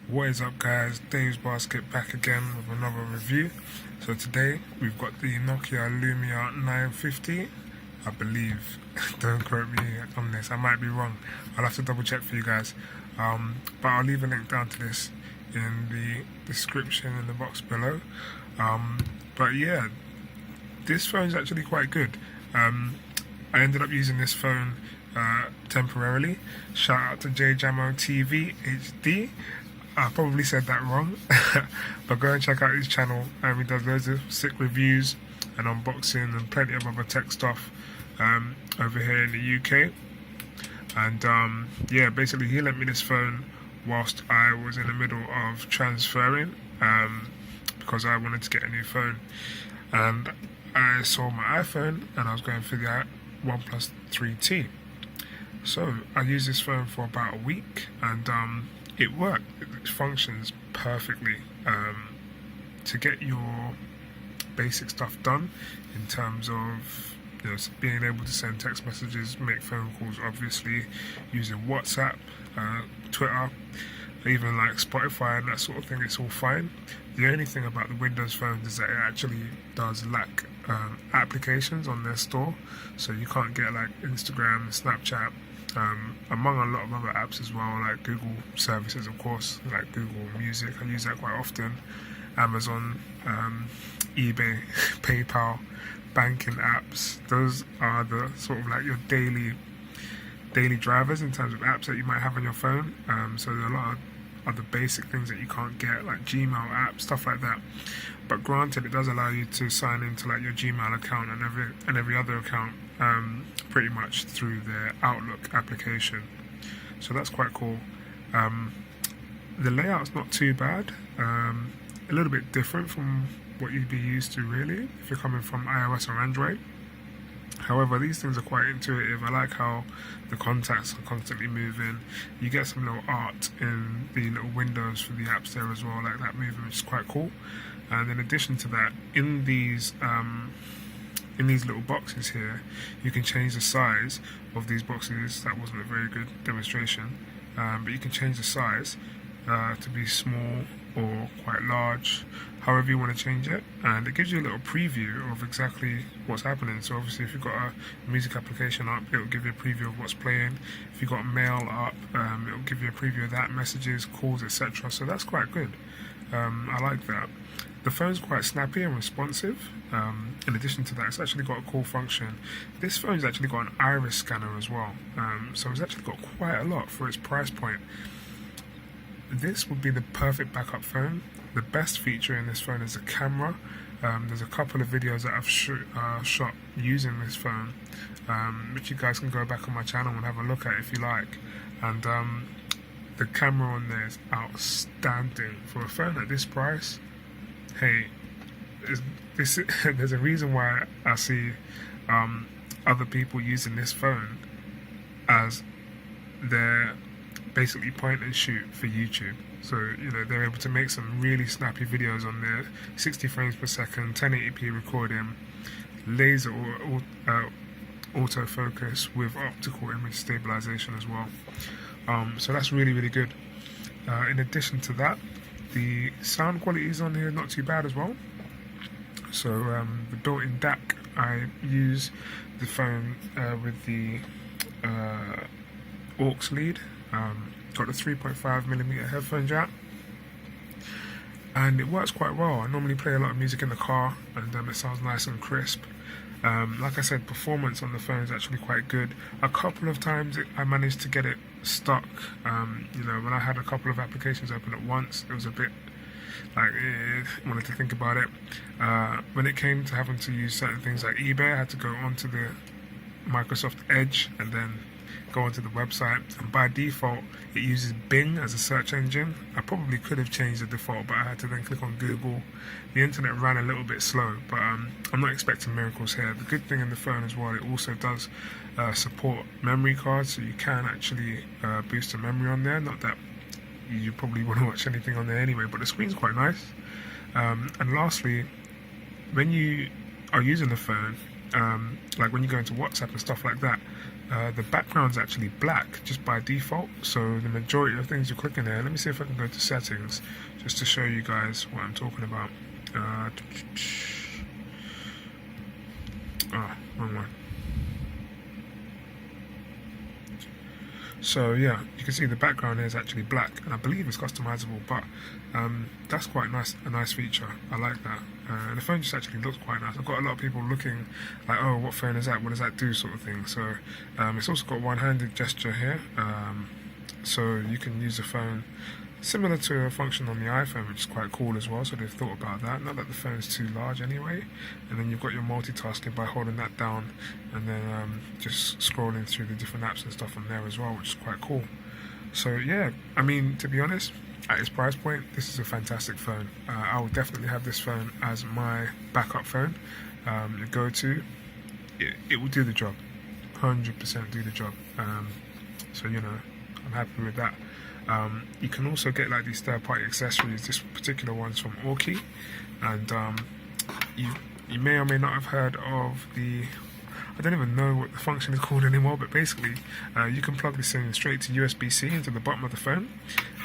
What is up, guys? Dave's Basket back again with another review. So today we've got the Nokia Lumia 950, I believe. Don't quote me on this, I might be wrong. I'll have to double check for you guys. But I'll leave a link down to this in the description in the box below. But yeah, this phone's actually quite good. I ended up using this phone temporarily. Shout out to JJAMOTVHD. I probably said that wrong, but go and check out his channel. He does loads of sick reviews and unboxing and plenty of other tech stuff over here in the UK. And yeah, basically he lent me this phone whilst I was in the middle of transferring because I wanted to get a new phone. And I saw my iPhone and I was going for the ONEPLUS 3T. So I used this phone for about a week and it worked. It functions perfectly to get your basic stuff done in terms of being able to send text messages, make phone calls, obviously using WhatsApp, Twitter, even like Spotify and that sort of thing. It's all fine. The only thing about the Windows phones is that it actually does lack applications on their store, so you can't get like Instagram, Snapchat, among a lot of other apps as well, like Google services, of course, like Google Music. I use that quite often. Amazon, eBay, PayPal, banking apps. Those are the sort of like your daily drivers in terms of apps that you might have on your phone. So there are a lot of other basic things that you can't get, like Gmail apps, stuff like that. But granted, it does allow you to sign into like your Gmail account and every other account pretty much through the Outlook application. So that's quite cool. The layout's not too bad. A little bit different from what you'd be used to really if you're coming from iOS or Android. However, these things are quite intuitive. I like how the contacts are constantly moving. You get some little art in the little windows for the apps there as well, like that movement, which is quite cool. And in addition to that, in these little boxes here, you can change the size of these boxes. That wasn't a very good demonstration, but you can change the size to be small or quite large, however you want to change it, and it gives you a little preview of exactly what's happening. So obviously if you've got a music application up, it will give you a preview of what's playing. If you've got mail up, it will give you a preview of that, messages, calls, etc. So that's quite good. I like that. The phone's quite snappy and responsive. In addition to that, it's actually got a cool function. This phone's actually got an iris scanner as well, so it's actually got quite a lot for its price point. This would be the perfect backup phone. The best feature in this phone is the camera. There's a couple of videos that I've shot using this phone, which you guys can go back on my channel and have a look at if you like. And the camera on there is outstanding for a phone at this price. Hey, there's a reason why I see other people using this phone as their basically point and shoot for YouTube. So they're able to make some really snappy videos on there, 60 frames per second, 1080p recording, laser or autofocus with optical image stabilization as well. So that's really good. In addition to that, the sound quality is on here not too bad as well. So the built-in DAC, I use the phone with the aux lead. Got the 3.5mm headphone jack, and it works quite well. I normally play a lot of music in the car, and it sounds nice and crisp. Like I said, performance on the phone is actually quite good. A couple of times I managed to get it stuck. When I had a couple of applications open at once, it was a bit like wanted to think about it. When it came to having to use certain things like eBay, I had to go onto the Microsoft Edge and then go onto the website, and by default it uses Bing as a search engine. I probably could have changed the default, but I had to then click on Google. The internet ran a little bit slow, but I'm not expecting miracles here. The good thing in the phone as well, it also does support memory cards, so you can actually boost the memory on there. Not that you probably want to watch anything on there anyway, but the screen's quite nice. And lastly, when you are using the phone, like when you go into WhatsApp and stuff like that, the background's actually black just by default. So the majority of things you're clicking there. Let me see if I can go to settings just to show you guys what I'm talking about. Wrong one. So yeah, you can see the background is actually black, and I believe it's customizable, but that's quite nice, a nice feature. I like that. And the phone just actually looks quite nice. I've got a lot of people looking like, oh, what phone is that? What does that do, sort of thing. So it's also got one-handed gesture here, so you can use the phone similar to a function on the iPhone, which is quite cool as well. So they've thought about that. Not that the phone's too large anyway. And then you've got your multitasking by holding that down and then just scrolling through the different apps and stuff on there as well, which is quite cool. So yeah, I mean, to be honest, at its price point, this is a fantastic phone. I will definitely have this phone as my backup phone. Your go-to. It will do the job, 100% do the job. So you know, I'm happy with that. You can also get like these third-party accessories. This particular one's from Orki, and you may or may not have heard of the, I don't even know what the function is called anymore, but basically you can plug this in straight to USB-C into the bottom of the phone,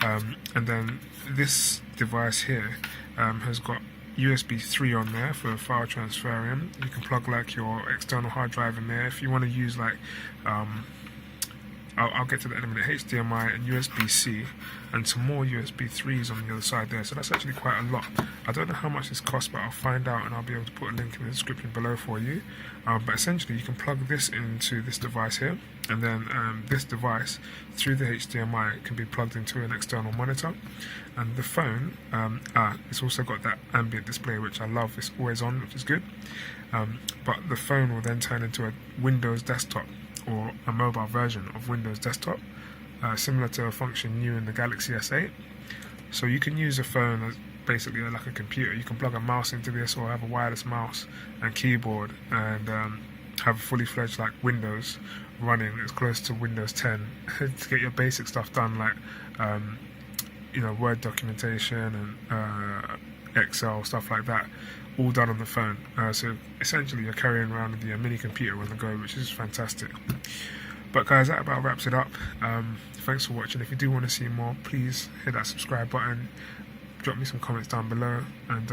and then this device here has got USB 3 on there for file transferring. You can plug like your external hard drive in there if you want to use like I'll get to that in a minute, HDMI and USB-C, and some more USB 3s on the other side there. So that's actually quite a lot. I don't know how much this costs, but I'll find out and I'll be able to put a link in the description below for you. But essentially you can plug this into this device here, and then this device through the HDMI can be plugged into an external monitor. And the phone, it's also got that ambient display, which I love. It's always on, which is good. But the phone will then turn into a Windows desktop, or a mobile version of Windows Desktop, similar to a function new in the Galaxy S8. So you can use a phone as basically like a computer. You can plug a mouse into this, or have a wireless mouse and keyboard, and have a fully fledged like Windows running as close to Windows 10 to get your basic stuff done, like you know, Word documentation and Excel, stuff like that, all done on the phone. So essentially you're carrying around with your mini computer on the go, which is fantastic. But guys, that about wraps it up. Thanks for watching. If you do want to see more, please hit that subscribe button, drop me some comments down below, and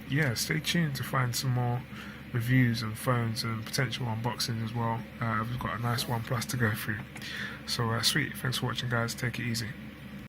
yeah, stay tuned to find some more reviews and phones and potential unboxings as well. We've got a nice ONEPLUS to go through. So sweet, thanks for watching guys, take it easy.